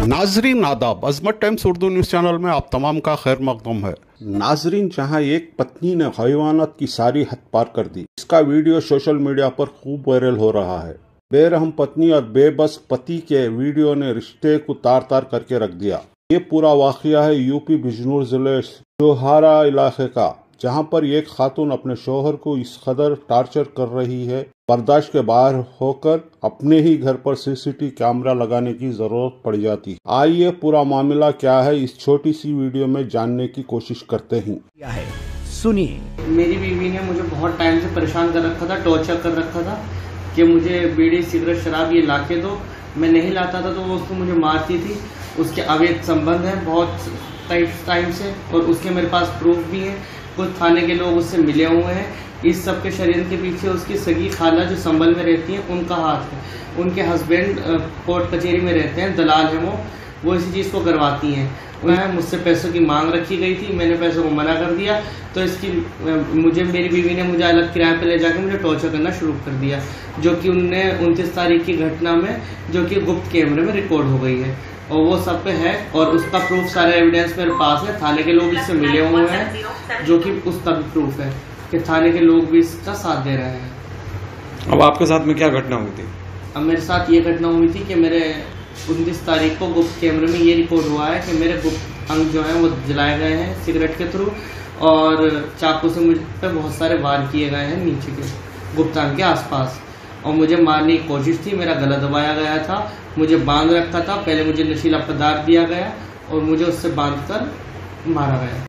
नाजरीन आदाब, अजमत times Urdu news channel में आप तमाम का खैर मकदम है। नाजरीन, जहां एक पत्नी ने हैवानात की सारी हद पार कर दी, इसका वीडियो सोशल मीडिया पर खूब वायरल हो रहा है। बेरहम पत्नी और बेबस पति के वीडियो ने रिश्ते को तार तार करके रख दिया। ये पूरा वाकया है यूपी बिजनौर जिले जोहारा इलाके का, जहां पर एक खातून अपने शोहर को इस कदर टार्चर कर रही है, बर्दाश्त के बाहर होकर अपने ही घर पर सीसीटीवी कैमरा लगाने की जरूरत पड़ जाती। आइए पूरा मामला क्या है इस छोटी सी वीडियो में जानने की कोशिश करते हैं। सुनिए। मेरी बीवी ने मुझे बहुत टाइम से परेशान कर रखा था, टॉर्चर कर रखा था कि मुझे बीड़ी सिगरेट शराब ये ला के दो। मैं नहीं लाता था तो वो उसको मुझे मारती थी। उसके अवैध संबंध है बहुत टाइम से, और उसके मेरे पास प्रूफ भी है। कुछ थाने के लोग उससे मिले हुए हैं। इस सब के शरीर के पीछे उसकी सगी खाला जो संभल में रहती है उनका हाथ है। उनके हस्बैंड कोर्ट कचहरी में रहते हैं, दलाल हैं वो इसी चीज़ को करवाती हैं। वह मुझसे पैसों की मांग रखी गई थी, मैंने पैसों को मना कर दिया तो इसकी मेरी बीवी ने मुझे अलग किराए पे ले जाकर मुझे टॉर्चर करना शुरू कर दिया, जो कि उनने 29 तारीख की घटना में, जो कि गुप्त कैमरे में रिकॉर्ड हो गई है और वो सब पे है। और उसका प्रूफ सारे एविडेंस मेरे पास है। थाने के लोग इससे मिले हुए हैं, जो कि उसका भी प्रूफ है कि थाने के लोग भी इसका साथ दे रहे हैं। अब आपके साथ में क्या घटना हुई थी? अब मेरे साथ ये घटना हुई थी कि मेरे 29 तारीख को गुप्त कैमरे में ये रिकॉर्ड हुआ है कि मेरे गुप्त अंग जो हैं वो जलाए गए हैं सिगरेट के थ्रू, और चाकू से मुझ पर बहुत सारे वार किए गए हैं नीचे के गुप्त अंग के आसपास, और मुझे मारने की कोशिश थी। मेरा गला दबाया गया था, मुझे बांध रखा था। पहले मुझे नशीला पदार्थ दिया गया और मुझे उससे बांधकर मारा गया।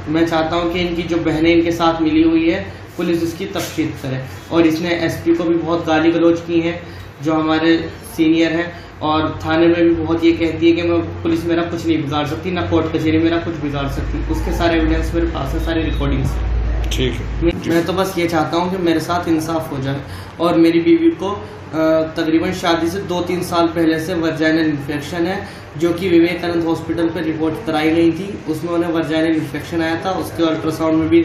मैं चाहता हूं कि इनकी जो बहनें इनके साथ मिली हुई है, पुलिस इसकी तफ्तीश करे। और इसने एसपी को भी बहुत गाली गलौज की है, जो हमारे सीनियर हैं, और थाने में भी बहुत ये कहती है कि मैं पुलिस मेरा कुछ नहीं बिगाड़ सकती, ना कोर्ट कचहरी मेरा कुछ बिगाड़ सकती। उसके सारे एविडेंस मेरे पास है, सारी रिकॉर्डिंग्स है। ठीक है। मैं तो बस ये चाहता हूँ कि मेरे साथ इंसाफ हो जाए। और मेरी बीवी को तकरीबन शादी से 2-3 साल पहले से वर्जाइनल इन्फेक्शन है, जो कि विवेकानंद हॉस्पिटल पर रिपोर्ट कराई गई थी। उसमें उन्हें वर्जाइनल इन्फेक्शन आया था। उसके अल्ट्रासाउंड में भी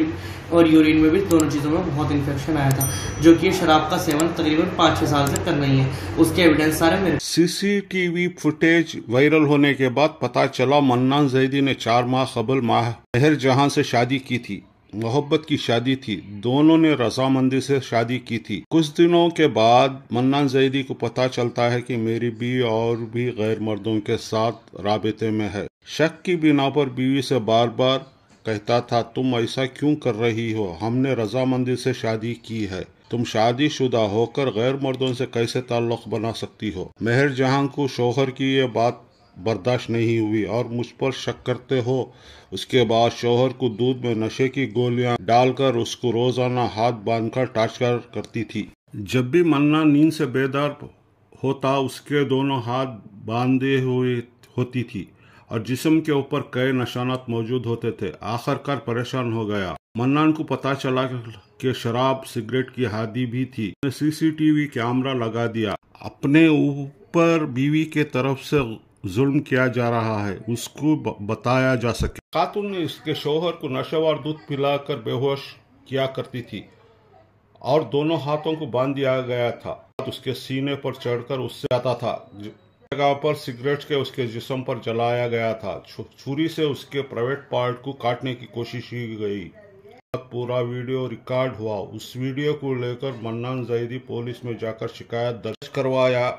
और यूरिन में भी, दोनों चीज़ों में बहुत इन्फेक्शन आया था, जो कि शराब का सेवन तकरीबन 5-6 साल से कर रही है। उसके एविडेंस सारे मेरे। सीसीटीवी फुटेज वायरल होने के बाद पता चला मन्नान जैदी ने 4 माह कबल महर जहां से शादी की थी। मोहब्बत की शादी थी, दोनों ने रजामंदी से शादी की थी। कुछ दिनों के बाद मन्नान जैदी को पता चलता है कि मेरी बीवी और भी गैर मर्दों के साथ राबते में है। शक की बिना पर बीवी से बार बार कहता था, तुम ऐसा क्यों कर रही हो, हमने रजामंदी से शादी की है, तुम शादीशुदा होकर गैर मर्दों से कैसे ताल्लुक बना सकती हो। मेहर जहां को शौहर की ये बात बर्दाश्त नहीं हुई और मुझ पर शक करते हो। उसके बाद शौहर को दूध में नशे की गोलियां डालकर उसको रोजाना हाथ बांधकर टार्चर करती थी। जब भी मन्ना नींद से बेदार होता, उसके दोनों हाथ बांधे हुए होती थी और जिस्म के ऊपर कई निशानात मौजूद होते थे। आखिरकार परेशान हो गया। मन्नान को पता चला कि शराब सिगरेट की आदी भी थी। सीसीटीवी कैमरा लगा दिया। अपने ऊपर बीवी के तरफ से जुल्म किया जा रहा है, उसको बताया जा सके। खातून ने इसके शौहर को नशेवार दूध पिलाकर बेहोश किया करती थी और दोनों हाथों को बांध दिया गया था। उसके सीने पर चढ़कर उससे जाता था। जगह पर सिगरेट के उसके जिस्म पर जलाया गया था। छुरी से उसके प्राइवेट पार्ट को काटने की कोशिश की गई। पूरा वीडियो रिकॉर्ड हुआ। उस वीडियो को लेकर मन्नान जैदी पुलिस में जाकर शिकायत दर्ज करवाया।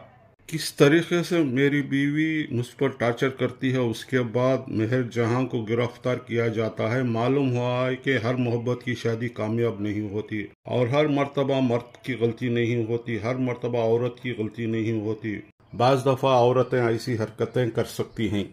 किस तरीके से मेरी बीवी मुझ पर टार्चर करती है। उसके बाद मेहर जहां को गिरफ्तार किया जाता है। मालूम हुआ है कि हर मोहब्बत की शादी कामयाब नहीं होती और हर मर्तबा मर्द की गलती नहीं होती, हर मर्तबा औरत की गलती नहीं होती। बाज़ दफ़ा औरतें ऐसी हरकतें कर सकती हैं।